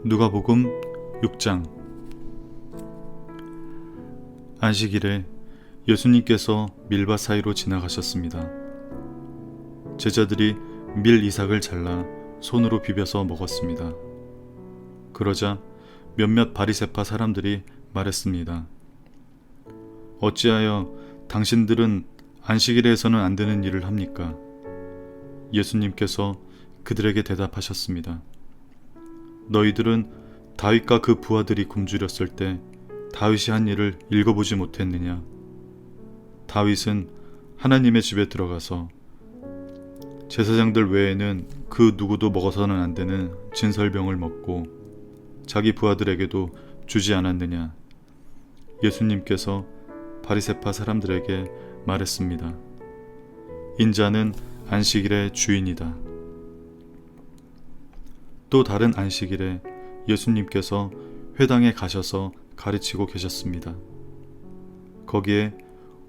누가복음 6장. 안식일에 예수님께서 밀밭 사이로 지나가셨습니다. 제자들이 밀 이삭을 잘라 손으로 비벼서 먹었습니다. 그러자 몇몇 바리새파 사람들이 말했습니다. 어찌하여 당신들은 안식일에서는 안 되는 일을 합니까? 예수님께서 그들에게 대답하셨습니다. 너희들은 다윗과 그 부하들이 굶주렸을 때 다윗이 한 일을 읽어보지 못했느냐? 다윗은 하나님의 집에 들어가서 제사장들 외에는 그 누구도 먹어서는 안 되는 진설병을 먹고 자기 부하들에게도 주지 않았느냐? 예수님께서 바리새파 사람들에게 말했습니다. 인자는 안식일의 주인이다. 또 다른 안식일에 예수님께서 회당에 가셔서 가르치고 계셨습니다. 거기에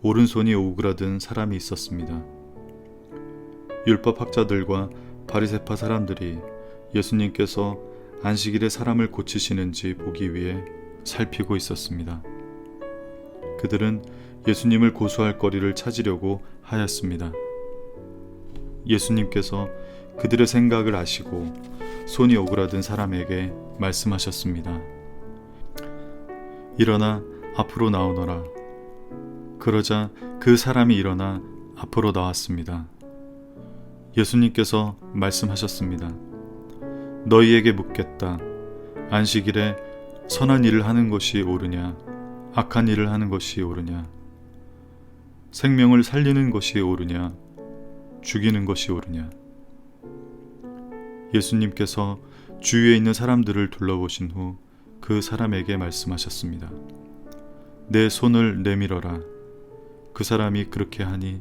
오른손이 오그라든 사람이 있었습니다. 율법학자들과 바리새파 사람들이 예수님께서 안식일에 사람을 고치시는지 보기 위해 살피고 있었습니다. 그들은 예수님을 고소할 거리를 찾으려고 하였습니다. 예수님께서 그들의 생각을 아시고 손이 오그라든 사람에게 말씀하셨습니다. 일어나 앞으로 나오너라. 그러자 그 사람이 일어나 앞으로 나왔습니다. 예수님께서 말씀하셨습니다. 너희에게 묻겠다. 안식일에 선한 일을 하는 것이 옳으냐? 악한 일을 하는 것이 옳으냐? 생명을 살리는 것이 옳으냐? 죽이는 것이 옳으냐? 예수님께서 주위에 있는 사람들을 둘러보신 후 그 사람에게 말씀하셨습니다. 내 손을 내밀어라. 그 사람이 그렇게 하니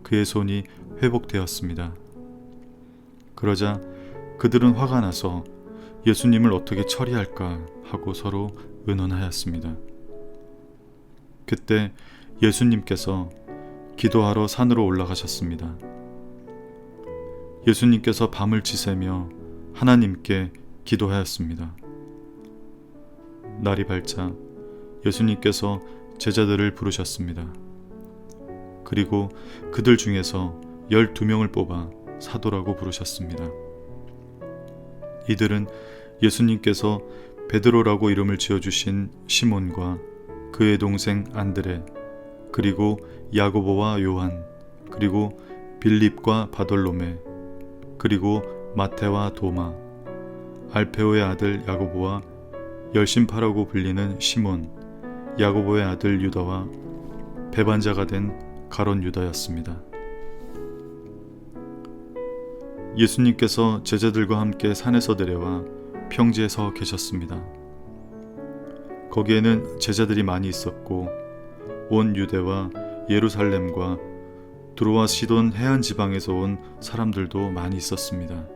그의 손이 회복되었습니다. 그러자 그들은 화가 나서 예수님을 어떻게 처리할까 하고 서로 의논하였습니다. 그때 예수님께서 기도하러 산으로 올라가셨습니다. 예수님께서 밤을 지새며 하나님께 기도하였습니다. 날이 밝자 예수님께서 제자들을 부르셨습니다. 그리고 그들 중에서 12명을 뽑아 사도라고 부르셨습니다. 이들은 예수님께서 베드로라고 이름을 지어주신 시몬과 그의 동생 안드레, 그리고 야고보와 요한, 그리고 빌립과 바돌로메, 그리고 마테와 도마, 알페오의 아들 야고보와 열심파라고 불리는 시몬, 야고보의 아들 유다와 배반자가 된 가롯 유다였습니다. 예수님께서 제자들과 함께 산에서 내려와 평지에 서 계셨습니다. 거기에는 제자들이 많이 있었고 온 유대와 예루살렘과 두로와 시돈 해안 지방에서 온 사람들도 많이 있었습니다.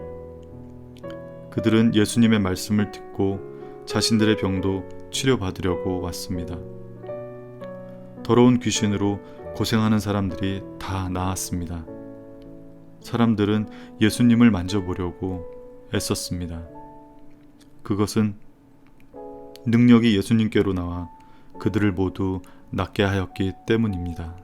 그들은 예수님의 말씀을 듣고 자신들의 병도 치료받으려고 왔습니다. 더러운 귀신으로 고생하는 사람들이 다 나았습니다. 사람들은 예수님을 만져보려고 애썼습니다. 그것은 능력이 예수님께로 나와 그들을 모두 낫게 하였기 때문입니다.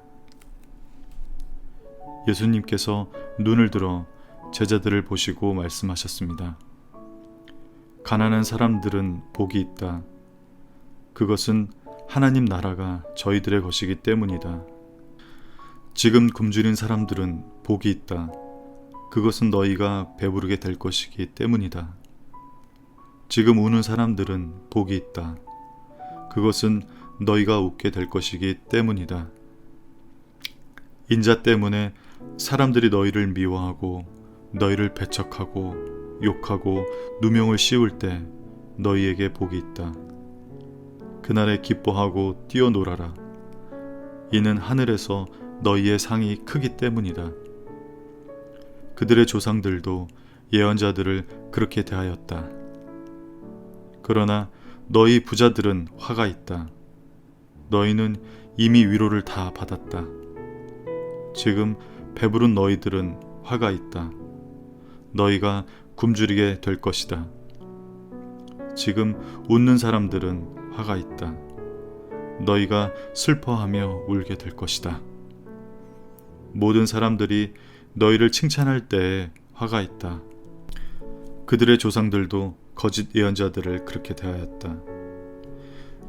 예수님께서 눈을 들어 제자들을 보시고 말씀하셨습니다. 가난한 사람들은 복이 있다. 그것은 하나님 나라가 저희들의 것이기 때문이다. 지금 굶주린 사람들은 복이 있다. 그것은 너희가 배부르게 될 것이기 때문이다. 지금 우는 사람들은 복이 있다. 그것은 너희가 웃게 될 것이기 때문이다. 인자 때문에 사람들이 너희를 미워하고 너희를 배척하고 욕하고 누명을 씌울 때 너희에게 복이 있다. 그날에 기뻐하고 뛰어놀아라. 이는 하늘에서 너희의 상이 크기 때문이다. 그들의 조상들도 예언자들을 그렇게 대하였다. 그러나 너희 부자들은 화가 있다. 너희는 이미 위로를 다 받았다. 지금 배부른 너희들은 화가 있다. 너희가 굶주리게 될 것이다. 지금 웃는 사람들은 화가 있다. 너희가 슬퍼하며 울게 될 것이다. 모든 사람들이 너희를 칭찬할 때에 화가 있다. 그들의 조상들도 거짓 예언자들을 그렇게 대하였다.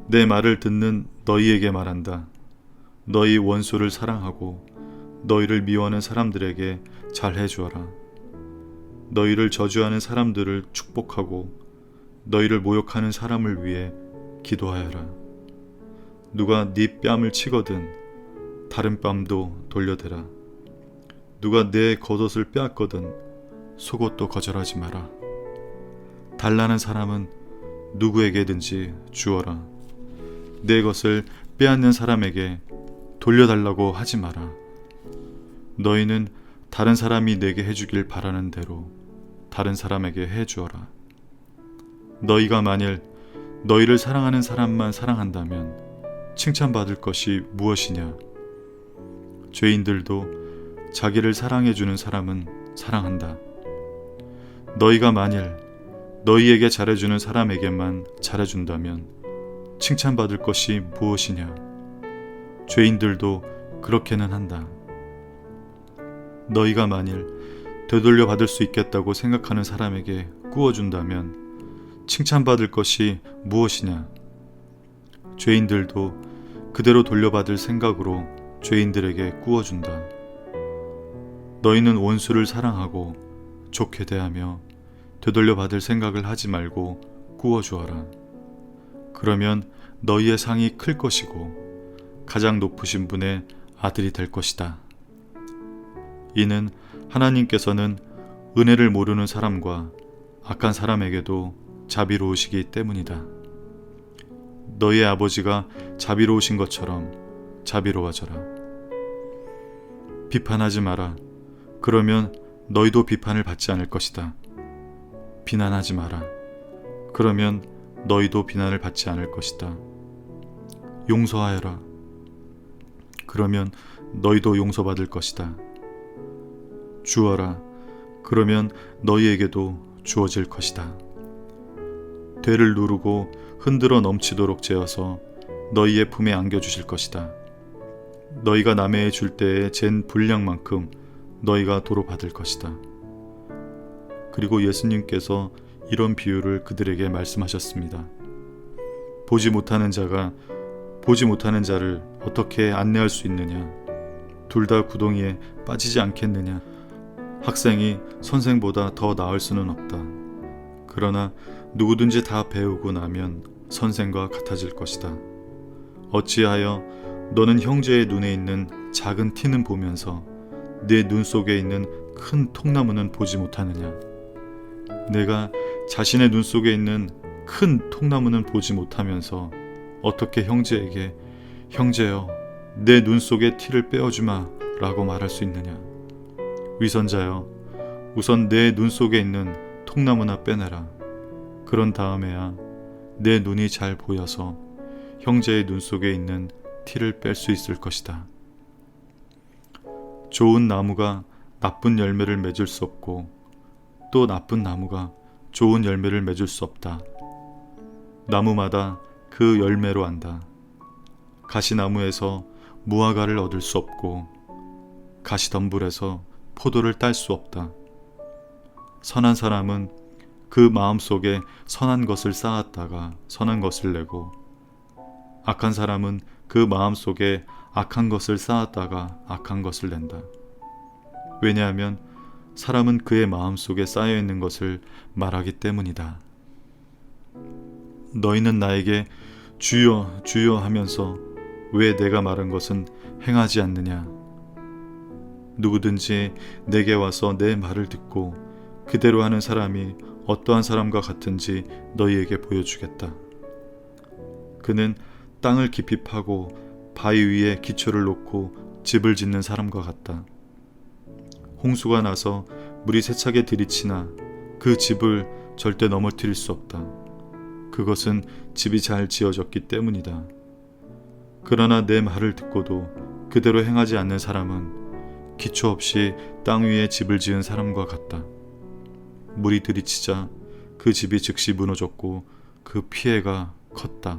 내 말을 듣는 너희에게 말한다. 너희 원수를 사랑하고 너희를 미워하는 사람들에게 잘해 주어라. 너희를 저주하는 사람들을 축복하고 너희를 모욕하는 사람을 위해 기도하여라. 누가 네 뺨을 치거든 다른 뺨도 돌려대라. 누가 내 겉옷을 빼앗거든 속옷도 거절하지 마라. 달라는 사람은 누구에게든지 주어라. 내 것을 빼앗는 사람에게 돌려달라고 하지 마라. 너희는 다른 사람이 내게 해주길 바라는 대로 다른 사람에게 해주어라. 너희가 만일 너희를 사랑하는 사람만 사랑한다면 칭찬받을 것이 무엇이냐? 죄인들도 자기를 사랑해주는 사람은 사랑한다. 너희가 만일 너희에게 잘해주는 사람에게만 잘해준다면 칭찬받을 것이 무엇이냐? 죄인들도 그렇게는 한다. 너희가 만일 되돌려 받을 수 있겠다고 생각하는 사람에게 꾸어준다면 칭찬받을 것이 무엇이냐? 죄인들도 그대로 돌려받을 생각으로 죄인들에게 꾸어준다. 너희는 원수를 사랑하고 좋게 대하며 되돌려 받을 생각을 하지 말고 꾸어주어라. 그러면 너희의 상이 클 것이고 가장 높으신 분의 아들이 될 것이다. 이는 하나님께서는 은혜를 모르는 사람과 악한 사람에게도 자비로우시기 때문이다. 너희의 아버지가 자비로우신 것처럼 자비로워져라. 비판하지 마라. 그러면 너희도 비판을 받지 않을 것이다. 비난하지 마라. 그러면 너희도 비난을 받지 않을 것이다. 용서하여라. 그러면 너희도 용서받을 것이다. 주어라. 그러면 너희에게도 주어질 것이다. 되를 누르고 흔들어 넘치도록 재어서 너희의 품에 안겨주실 것이다. 너희가 남에게 줄 때에 잰 분량만큼 너희가 도로 받을 것이다. 그리고 예수님께서 이런 비유를 그들에게 말씀하셨습니다. 보지 못하는 자가 보지 못하는 자를 어떻게 안내할 수 있느냐? 둘 다 구덩이에 빠지지 않겠느냐? 학생이 선생보다 더 나을 수는 없다. 그러나 누구든지 다 배우고 나면 선생과 같아질 것이다. 어찌하여 너는 형제의 눈에 있는 작은 티는 보면서 내 눈 속에 있는 큰 통나무는 보지 못하느냐? 내가 자신의 눈 속에 있는 큰 통나무는 보지 못하면서 어떻게 형제에게 형제여 내 눈 속의 티를 빼어주마 라고 말할 수 있느냐? 위선자여 우선 내 눈 속에 있는 통나무나 빼내라. 그런 다음에야 내 눈이 잘 보여서 형제의 눈 속에 있는 티를 뺄 수 있을 것이다. 좋은 나무가 나쁜 열매를 맺을 수 없고 또 나쁜 나무가 좋은 열매를 맺을 수 없다. 나무마다 그 열매로 안다. 가시나무에서 무화과를 얻을 수 없고 가시덤불에서 포도를 딸 수 없다. 선한 사람은 그 마음속에 선한 것을 쌓았다가 선한 것을 내고 악한 사람은 그 마음속에 악한 것을 쌓았다가 악한 것을 낸다. 왜냐하면 사람은 그의 마음속에 쌓여있는 것을 말하기 때문이다. 너희는 나에게 주여 주여 하면서 왜 내가 말한 것은 행하지 않느냐? 누구든지 내게 와서 내 말을 듣고 그대로 하는 사람이 어떠한 사람과 같은지 너희에게 보여주겠다. 그는 땅을 깊이 파고 바위 위에 기초를 놓고 집을 짓는 사람과 같다. 홍수가 나서 물이 세차게 들이치나 그 집을 절대 넘어뜨릴 수 없다. 그것은 집이 잘 지어졌기 때문이다. 그러나 내 말을 듣고도 그대로 행하지 않는 사람은 기초 없이 땅 위에 집을 지은 사람과 같다. 물이 들이치자 그 집이 즉시 무너졌고 그 피해가 컸다.